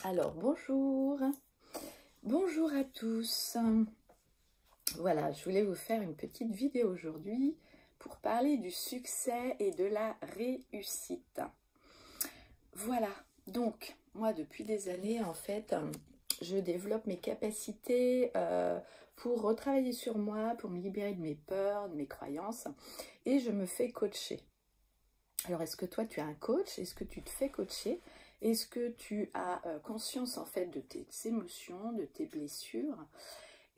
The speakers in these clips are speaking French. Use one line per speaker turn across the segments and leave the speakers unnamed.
Alors bonjour, bonjour à tous. Voilà, je voulais vous faire une petite vidéo aujourd'hui pour parler du succès et de la réussite. Voilà, donc moi depuis des années en fait, je développe mes capacités pour retravailler sur moi, pour me libérer de mes peurs, de mes croyances, et je me fais coacher. Alors est-ce que toi tu as un coach? Est-ce que tu te fais coacher? Est-ce que tu as conscience en fait de tes émotions, de tes blessures?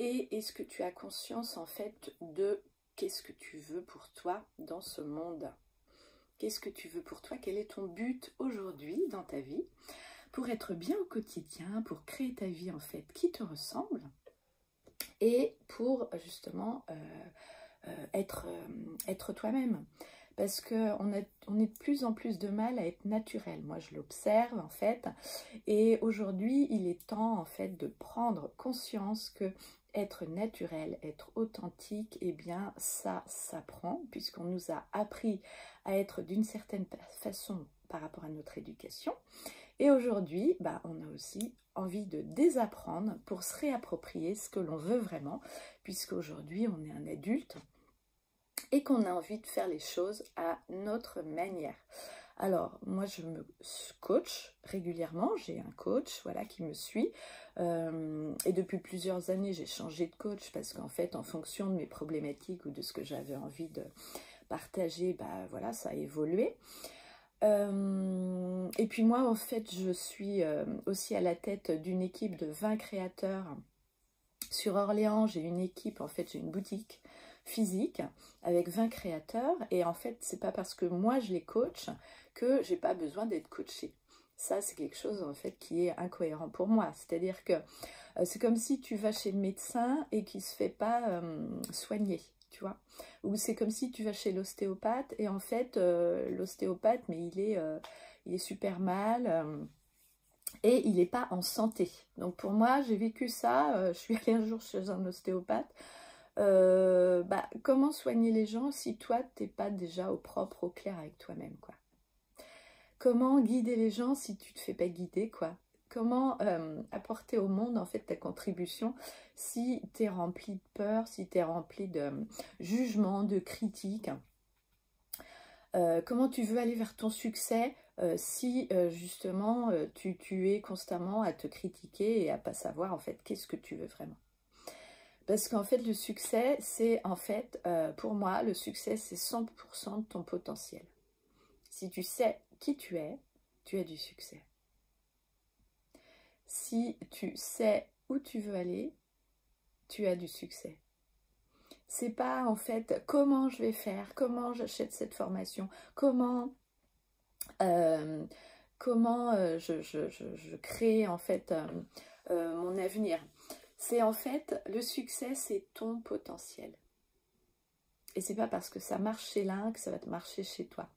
Et est-ce que tu as conscience en fait de qu'est-ce que tu veux pour toi dans ce monde? Qu'est-ce que tu veux pour toi? Quel est ton but aujourd'hui dans ta vie pour être bien au quotidien, pour créer ta vie en fait qui te ressemble et pour justement être toi-même? Parce qu'on est de plus en plus de mal à être naturel. Moi, je l'observe, en fait. Et aujourd'hui, il est temps, en fait, de prendre conscience que être naturel, être authentique, eh bien, ça s'apprend, puisqu'on nous a appris à être d'une certaine façon par rapport à notre éducation. Et aujourd'hui, bah, on a aussi envie de désapprendre pour se réapproprier ce que l'on veut vraiment, puisqu'aujourd'hui, on est un adulte et qu'on a envie de faire les choses à notre manière. Alors, moi, je me coach régulièrement, j'ai un coach voilà, qui me suit. Et depuis plusieurs années, j'ai changé de coach parce qu'en fait, en fonction de mes problématiques ou de ce que j'avais envie de partager, bah, voilà, ça a évolué. Et puis moi, en fait, je suis aussi à la tête d'une équipe de 20 créateurs. Sur Orléans, j'ai une équipe, en fait, j'ai une boutique physique avec 20 créateurs, et en fait c'est pas parce que moi je les coach que j'ai pas besoin d'être coachée. Ça c'est quelque chose en fait qui est incohérent pour moi, c'est-à-dire que c'est comme si tu vas chez le médecin et qui se fait pas soigner, tu vois, ou c'est comme si tu vas chez l'ostéopathe et en fait l'ostéopathe mais il est super mal et il n'est pas en santé. Donc pour moi j'ai vécu ça, je suis allée un jour chez un ostéopathe. Comment soigner les gens si toi t'es pas déjà au propre, au clair avec toi-même, quoi. Comment guider les gens si tu te fais pas guider, quoi. Comment apporter au monde en fait ta contribution si tu es rempli de peur, si tu es rempli de jugement, de critiques. Comment tu veux aller vers ton succès si justement tu es constamment à te critiquer et à pas savoir en fait qu'est-ce que tu veux vraiment. Parce qu'en fait, le succès, c'est en fait, pour moi, le succès, c'est 100% de ton potentiel. Si tu sais qui tu as du succès. Si tu sais où tu veux aller, tu as du succès. C'est pas en fait comment je vais faire, comment j'achète cette formation, comment je crée en fait mon avenir. C'est en fait, le succès, c'est ton potentiel. Et c'est pas parce que ça marche chez l'un que ça va te marcher chez toi.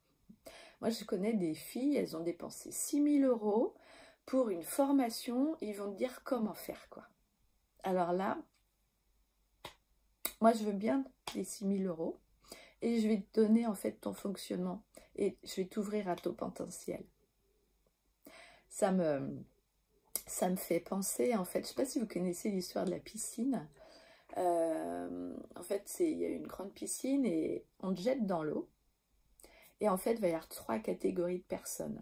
Moi, je connais des filles, elles ont dépensé 6 000 € pour une formation, ils vont te dire comment faire, quoi. Alors là, moi, je veux bien les 6 000 € et je vais te donner, en fait, ton fonctionnement et je vais t'ouvrir à ton potentiel. Ça me fait penser, en fait, je ne sais pas si vous connaissez l'histoire de la piscine. En fait, il y a une grande piscine et on te jette dans l'eau. Et en fait, il va y avoir 3 catégories de personnes.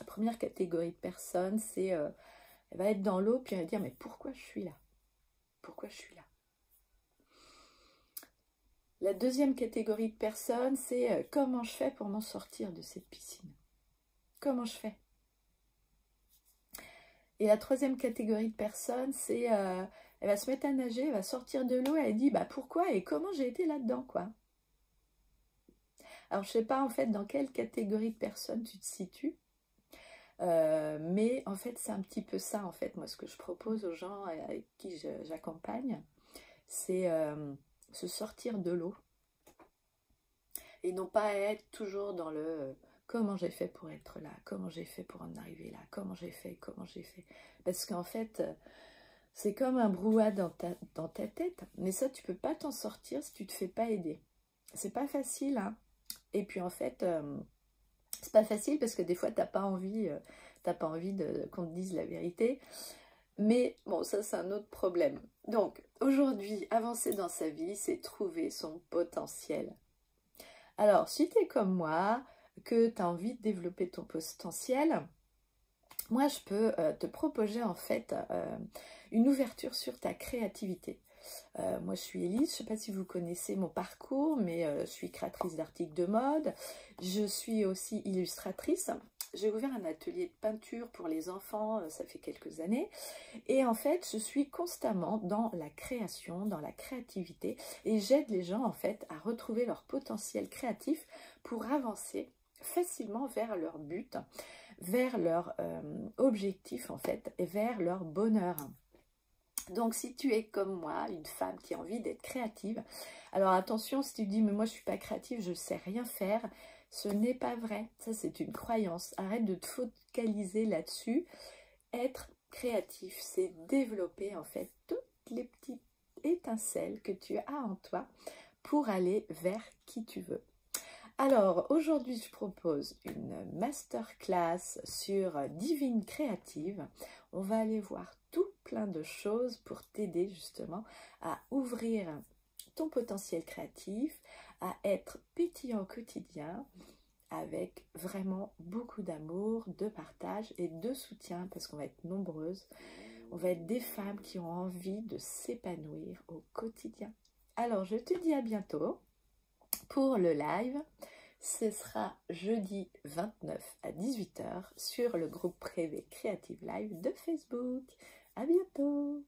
La première catégorie de personnes, c'est elle va être dans l'eau, puis elle va dire, mais pourquoi je suis là? Pourquoi je suis là? La deuxième catégorie de personnes, c'est comment je fais pour m'en sortir de cette piscine? Comment je fais? Et la troisième catégorie de personnes, c'est elle va se mettre à nager, elle va sortir de l'eau, elle dit, bah pourquoi et comment j'ai été là-dedans, quoi? Alors, je ne sais pas en fait dans quelle catégorie de personnes tu te situes, mais en fait, c'est un petit peu ça, en fait, moi, ce que je propose aux gens avec qui j'accompagne, c'est se sortir de l'eau et non pas être toujours dans le comment j'ai fait pour être là, comment j'ai fait pour en arriver là, comment j'ai fait, parce qu'en fait, c'est comme un brouhaha dans ta tête, mais ça, tu peux pas t'en sortir si tu te fais pas aider. C'est pas facile, hein. Et puis en fait, c'est pas facile parce que des fois t'as pas envie t'as pas envie qu'on te dise la vérité. Mais bon, ça c'est un autre problème. Donc aujourd'hui, avancer dans sa vie, c'est trouver son potentiel. Alors, si tu es comme moi, que tu as envie de développer ton potentiel, moi je peux te proposer en fait une ouverture sur ta créativité. Moi je suis Élise, je ne sais pas si vous connaissez mon parcours, mais je suis créatrice d'articles de mode, je suis aussi illustratrice. J'ai ouvert un atelier de peinture pour les enfants, ça fait quelques années. Et en fait, je suis constamment dans la création, dans la créativité. Et j'aide les gens en fait à retrouver leur potentiel créatif pour avancer facilement vers leur but, vers leur objectif en fait, et vers leur bonheur. Donc si tu es comme moi, une femme qui a envie d'être créative, alors attention, si tu dis mais moi je suis pas créative, je sais rien faire, ce n'est pas vrai, ça c'est une croyance. Arrête de te focaliser là-dessus. Être créatif, c'est développer en fait toutes les petites étincelles que tu as en toi pour aller vers qui tu veux. Alors aujourd'hui je propose une masterclass sur Divine Créative. On va aller voir tout plein de choses pour t'aider justement à ouvrir ton potentiel créatif, à être pétillant au quotidien avec vraiment beaucoup d'amour, de partage et de soutien parce qu'on va être nombreuses. On va être des femmes qui ont envie de s'épanouir au quotidien. Alors je te dis à bientôt pour le live. Ce sera jeudi 29 à 18 h sur le groupe privé Creative Live de Facebook. À bientôt!